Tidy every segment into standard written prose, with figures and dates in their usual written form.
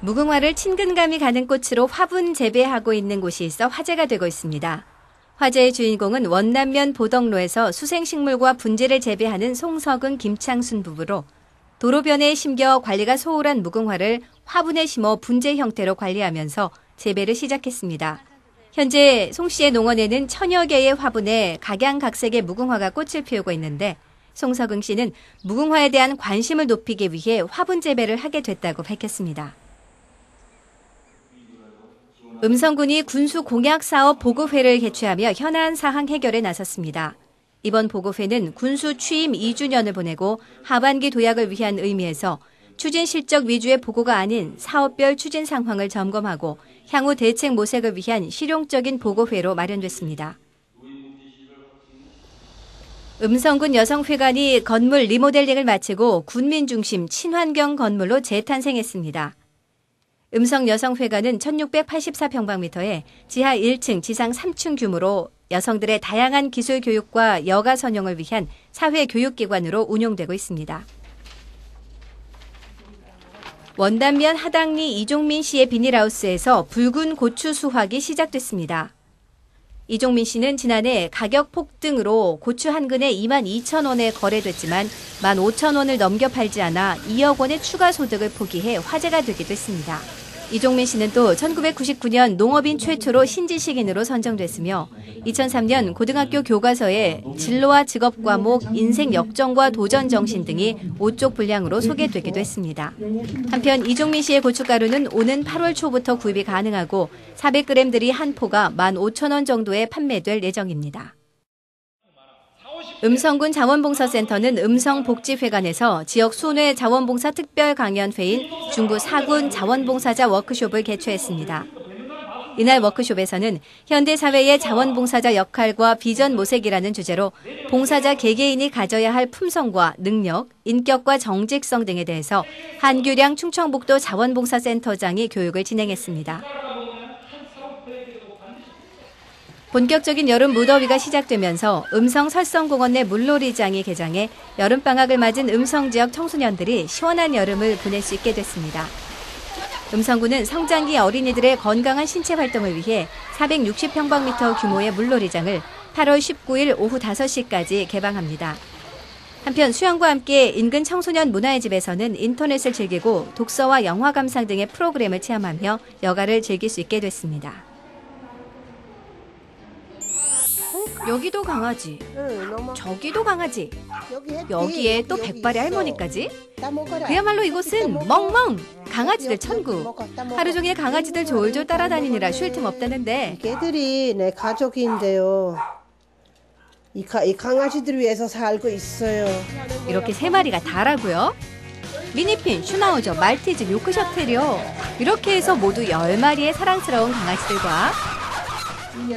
무궁화를 친근감이 가는 꽃으로 화분 재배하고 있는 곳이 있어 화제가 되고 있습니다. 화제의 주인공은 원남면 보덕로에서 수생식물과 분재를 재배하는 송석은, 김창순 부부로 도로변에 심겨 관리가 소홀한 무궁화를 화분에 심어 분재 형태로 관리하면서 재배를 시작했습니다. 현재 송 씨의 농원에는 천여 개의 화분에 각양각색의 무궁화가 꽃을 피우고 있는데 송석은 씨는 무궁화에 대한 관심을 높이기 위해 화분 재배를 하게 됐다고 밝혔습니다. 음성군이 군수 공약 사업 보고회를 개최하며 현안 사항 해결에 나섰습니다. 이번 보고회는 군수 취임 2주년을 보내고 하반기 도약을 위한 의미에서 추진 실적 위주의 보고가 아닌 사업별 추진 상황을 점검하고 향후 대책 모색을 위한 실용적인 보고회로 마련됐습니다. 음성군 여성회관이 건물 리모델링을 마치고 군민 중심 친환경 건물로 재탄생했습니다. 음성 여성회관은 1684평방미터에 지하 1층, 지상 3층 규모로 여성들의 다양한 기술 교육과 여가 선용을 위한 사회교육기관으로 운영되고 있습니다. 원단면 하당리 이종민 씨의 비닐하우스에서 붉은 고추 수확이 시작됐습니다. 이종민 씨는 지난해 가격 폭등으로 고추 한 근에 22,000원에 거래됐지만 15,000원을 넘겨 팔지 않아 2억 원의 추가 소득을 포기해 화제가 되기도 했습니다. 이종민 씨는 또 1999년 농업인 최초로 신지식인으로 선정됐으며 2003년 고등학교 교과서에 진로와 직업 과목, 인생 역정과 도전 정신 등이 5쪽 분량으로 소개되기도 했습니다. 한편 이종민 씨의 고춧가루는 오는 8월 초부터 구입이 가능하고 400g들이 한 포가 15,000원 정도에 판매될 예정입니다. 음성군 자원봉사센터는 음성복지회관에서 지역 순회 자원봉사 특별 강연회인 중구 4군 자원봉사자 워크숍을 개최했습니다. 이날 워크숍에서는 현대사회의 자원봉사자 역할과 비전 모색이라는 주제로 봉사자 개개인이 가져야 할 품성과 능력, 인격과 정직성 등에 대해서 한규량 충청북도 자원봉사센터장이 교육을 진행했습니다. 본격적인 여름 무더위가 시작되면서 음성 설성공원 내 물놀이장이 개장해 여름방학을 맞은 음성 지역 청소년들이 시원한 여름을 보낼 수 있게 됐습니다. 음성군은 성장기 어린이들의 건강한 신체 활동을 위해 460평방미터 규모의 물놀이장을 8월 19일 오후 5시까지 개방합니다. 한편 수영과 함께 인근 청소년 문화의 집에서는 인터넷을 즐기고 독서와 영화 감상 등의 프로그램을 체험하며 여가를 즐길 수 있게 됐습니다. 여기도 강아지, 저기도 강아지, 여기에 또 백발의 할머니까지? 그야말로 이곳은 멍멍! 강아지들 천국. 하루 종일 강아지들 졸졸 따라다니느라 쉴 틈 없다는데. 개들이 내 가족인데요. 이 강아지들 위해서 살고 있어요. 이렇게 3마리가 다라고요? 미니핀, 슈나우저, 말티즈, 요크셔 테리어. 이렇게 해서 모두 10마리의 사랑스러운 강아지들과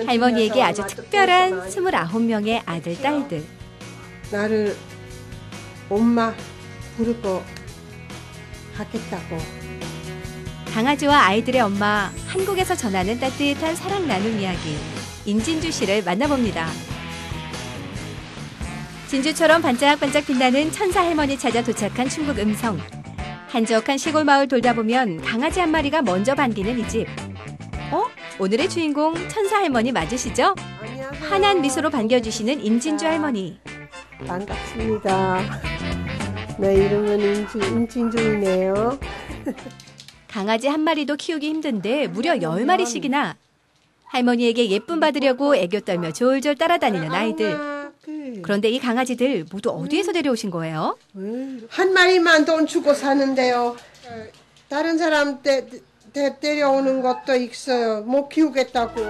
할머니에게 아주 특별한 29명의 아들, 딸들. 나를 엄마 부를 거 하겠다고. 강아지와 아이들의 엄마, 한국에서 전하는 따뜻한 사랑 나눔 이야기. 인진주 씨를 만나봅니다. 진주처럼 반짝반짝 빛나는 천사 할머니 찾아 도착한 충북 음성. 한적한 시골 마을 돌다 보면 강아지 한 마리가 먼저 반기는 이 집. 오늘의 주인공 천사 할머니 맞으시죠? 안녕하세요. 환한 미소로 반겨주시는 인진주 할머니. 반갑습니다. 내 이름은 인진주이네요. 강아지 한 마리도 키우기 힘든데 무려 10마리씩이나. 할머니에게 예쁨 받으려고 애교 떨며 졸졸 따라다니는 아이들. 그런데 이 강아지들 모두 어디에서 데려오신 거예요? 한 마리만 돈 주고 사는데요. 다른 사람 데려오는 것도 있어요. 못 키우겠다고.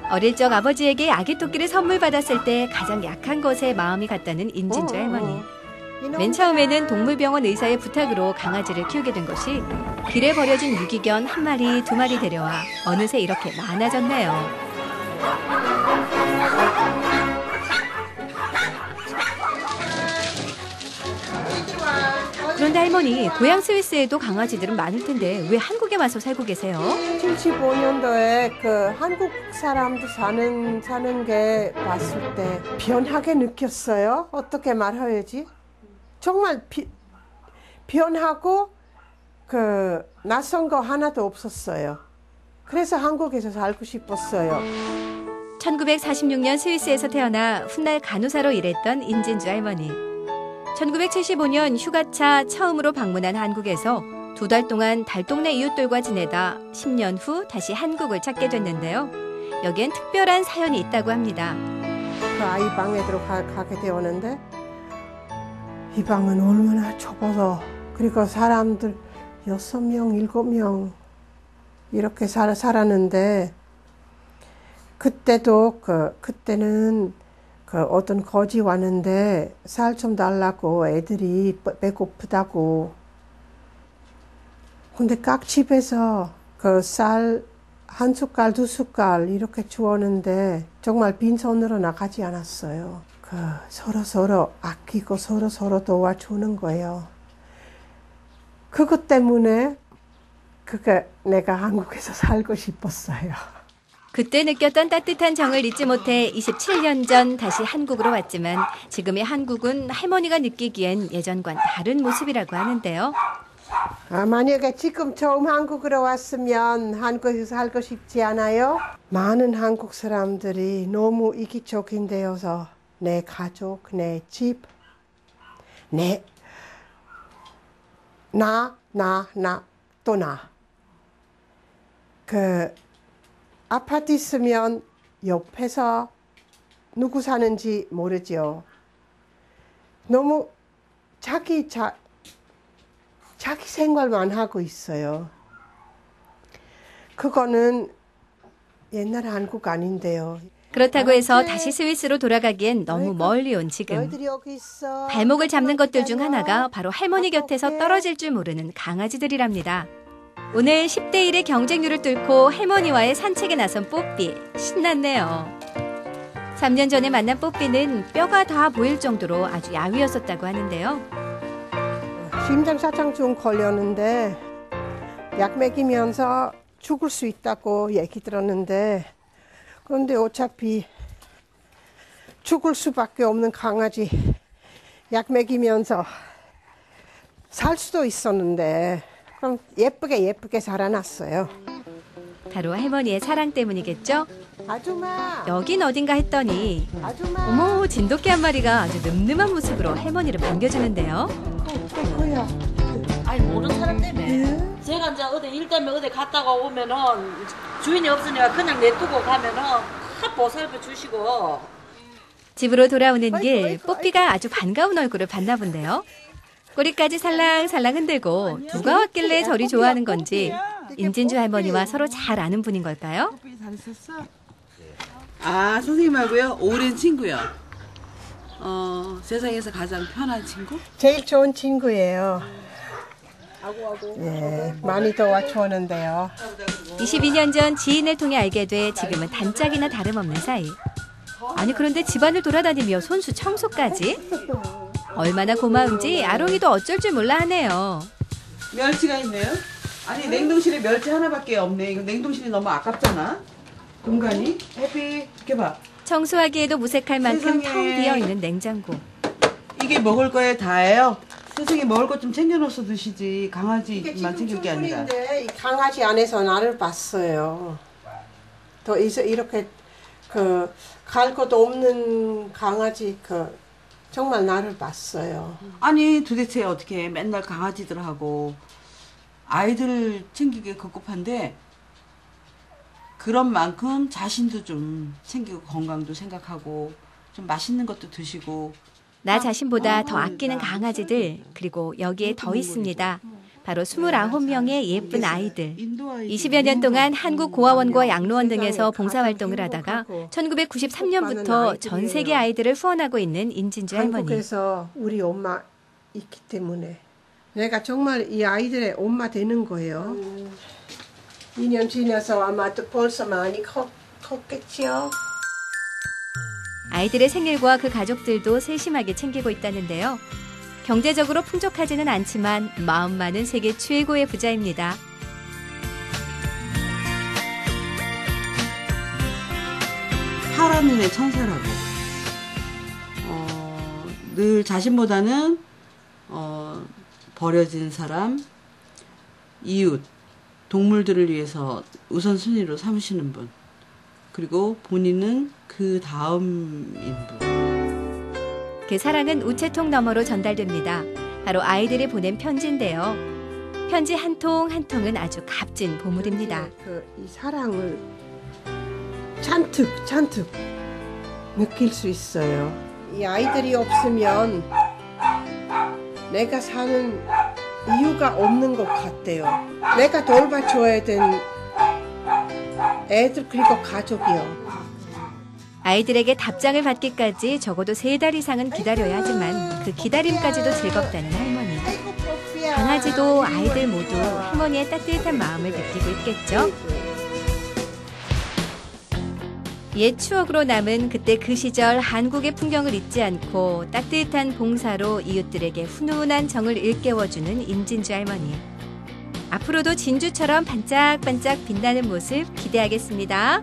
어릴 적 아버지에게 아기 토끼를 선물 받았을 때 가장 약한 것에 마음이 갔다는 인진주 할머니. 맨 처음에는 동물병원 의사의 부탁으로 강아지를 키우게 된 것이 길에 버려진 유기견 1마리, 2마리 데려와 어느새 이렇게 많아졌네요. 그런데 할머니, 고향 스위스에도 강아지들은 많을 텐데 왜 한국에 와서 살고 계세요? 75년도에 한국 사람도 사는 게 봤을 때 변하게 느꼈어요. 어떻게 말해야지? 정말 변하고 낯선 거 하나도 없었어요. 그래서 한국에서 살고 싶었어요. 1946년 스위스에서 태어나 훗날 간호사로 일했던 인진주 할머니. 1975년 휴가차 처음으로 방문한 한국에서 2달 동안 달동네 이웃들과 지내다 10년 후 다시 한국을 찾게 됐는데요. 여기엔 특별한 사연이 있다고 합니다. 그 아이 방에 들어가게 되었는데 이 방은 얼마나 좁아서 그리고 사람들 6명, 7명 이렇게 살았는데 그때는 어떤 거지 왔는데 쌀 좀 달라고 애들이 배고프다고. 근데 각 집에서 그 쌀 한 숟갈, 2숟갈 이렇게 주었는데 정말 빈손으로 나가지 않았어요. 서로 아끼고 서로 도와주는 거예요. 그것 때문에 내가 한국에서 살고 싶었어요. 그때 느꼈던 따뜻한 정을 잊지 못해 27년 전 다시 한국으로 왔지만 지금의 한국은 할머니가 느끼기엔 예전과는 다른 모습이라고 하는데요. 만약에 지금 처음 한국으로 왔으면 한국에서 살고 싶지 않아요? 많은 한국 사람들이 너무 이기적인데여서 내 가족, 내 집, 또 나. 아파트 있으면 옆에서 누구 사는지 모르죠. 너무 자기 생활만 하고 있어요. 그거는 옛날 한국 아닌데요. 그렇다고 해서 다시 스위스로 돌아가기엔 너무 멀리 온 지금. 발목을 잡는 것들 중 하나가 바로 할머니 곁에서 떨어질 줄 모르는 강아지들이랍니다. 오늘 10대 1의 경쟁률을 뚫고 할머니와의 산책에 나선 뽀삐. 신났네요. 3년 전에 만난 뽀삐는 뼈가 다 보일 정도로 아주 야위었었다고 하는데요. 심장사상증 걸렸는데 약 먹이면서 죽을 수 있다고 얘기 들었는데 그런데 어차피 죽을 수밖에 없는 강아지 약 먹이면서 살 수도 있었는데 그럼 예쁘게 살아났어요. 바로 할머니의 사랑 때문이겠죠? 아줌마! 여긴 어딘가 했더니 아줌마! 어머, 진돗개 한 마리가 아주 늠름한 모습으로 할머니를 반겨주는데요. 뭐야? 아니 모르는 사람 때문에 제가 이제 어디 일 때문에 어디 갔다가 오면은 주인이 없으니까 그냥 내두고 가면은 다 보살펴 주시고. 집으로 돌아오는 길 뽀삐가 아주 반가운 얼굴을 봤나 본데요. 꼬리까지 살랑살랑 흔들고 누가 왔길래 저리 좋아하는 건지 인진주 할머니와 서로 잘 아는 분인 걸까요? 잘 있었어? 아, 선생님하고요? 오랜 친구요. 세상에서 가장 편한 친구? 제일 좋은 친구예요. 네, 많이 도와주었는데요. 22년 전 지인을 통해 알게 돼 지금은 단짝이나 다름없는 사이. 아니 그런데 집안을 돌아다니며 손수 청소까지? 얼마나 고마운지 아롱이도 어쩔 줄 몰라 하네요. 멸치가 있네요? 아니 냉동실에 멸치 하나밖에 없네. 이거 냉동실이 너무 아깝잖아. 공간이. 해피 이렇게 봐. 청소하기에도 무색할 만큼 세상에. 텅 비어있는 냉장고. 이게 먹을 거에 다예요. 세상에 먹을 것 좀 챙겨놓어서 드시지. 강아지만 챙길 게 아니라. 이 강아지 안에서 나를 봤어요. 더 이렇게 갈 것도 없는 강아지 정말 나를 봤어요. 아니 도대체 어떻게 맨날 강아지들하고 아이들 챙기기 급급한데 그런 만큼 자신도 좀 챙기고 건강도 생각하고 좀 맛있는 것도 드시고. 나 자신보다 더 아끼는 강아지들, 그리고 여기에 더 있습니다. 바로 29명의 예쁜 아이들. 20여 년 동안 한국 고아원과 양로원 등에서 봉사활동을 하다가 1993년부터 전 세계 아이들을 후원하고 있는 인진주 할머니. 한국에서 우리 엄마 있기 때문에 내가 정말 이 아이들의 엄마 되는 거예요. 2년 지나서 아마 또 벌써 많이 컸겠지요. 아이들의 생일과 그 가족들도 세심하게 챙기고 있다는데요. 경제적으로 풍족하지는 않지만 마음만은 세계 최고의 부자입니다. 파란 눈의 천사라고. 늘 자신보다는 버려진 사람, 이웃, 동물들을 위해서 우선순위로 삼으시는 분, 그리고 본인은 그 다음인 분. 그 사랑은 우체통 너머로 전달됩니다. 바로 아이들이 보낸 편지인데요. 편지 한 통 한 통은 아주 값진 보물입니다. 이 사랑을 잔뜩 느낄 수 있어요. 이 아이들이 없으면 내가 사는 이유가 없는 것 같아요. 내가 돌봐줘야 되는 애들 그리고 가족이요. 아이들에게 답장을 받기까지 적어도 3달 이상은 기다려야 하지만 그 기다림까지도 즐겁다는 할머니. 강아지도 아이들 모두 할머니의 따뜻한 마음을 느끼고 있겠죠? 옛 추억으로 남은 그때 그 시절 한국의 풍경을 잊지 않고 따뜻한 봉사로 이웃들에게 훈훈한 정을 일깨워주는 임진주 할머니. 앞으로도 진주처럼 반짝반짝 빛나는 모습 기대하겠습니다.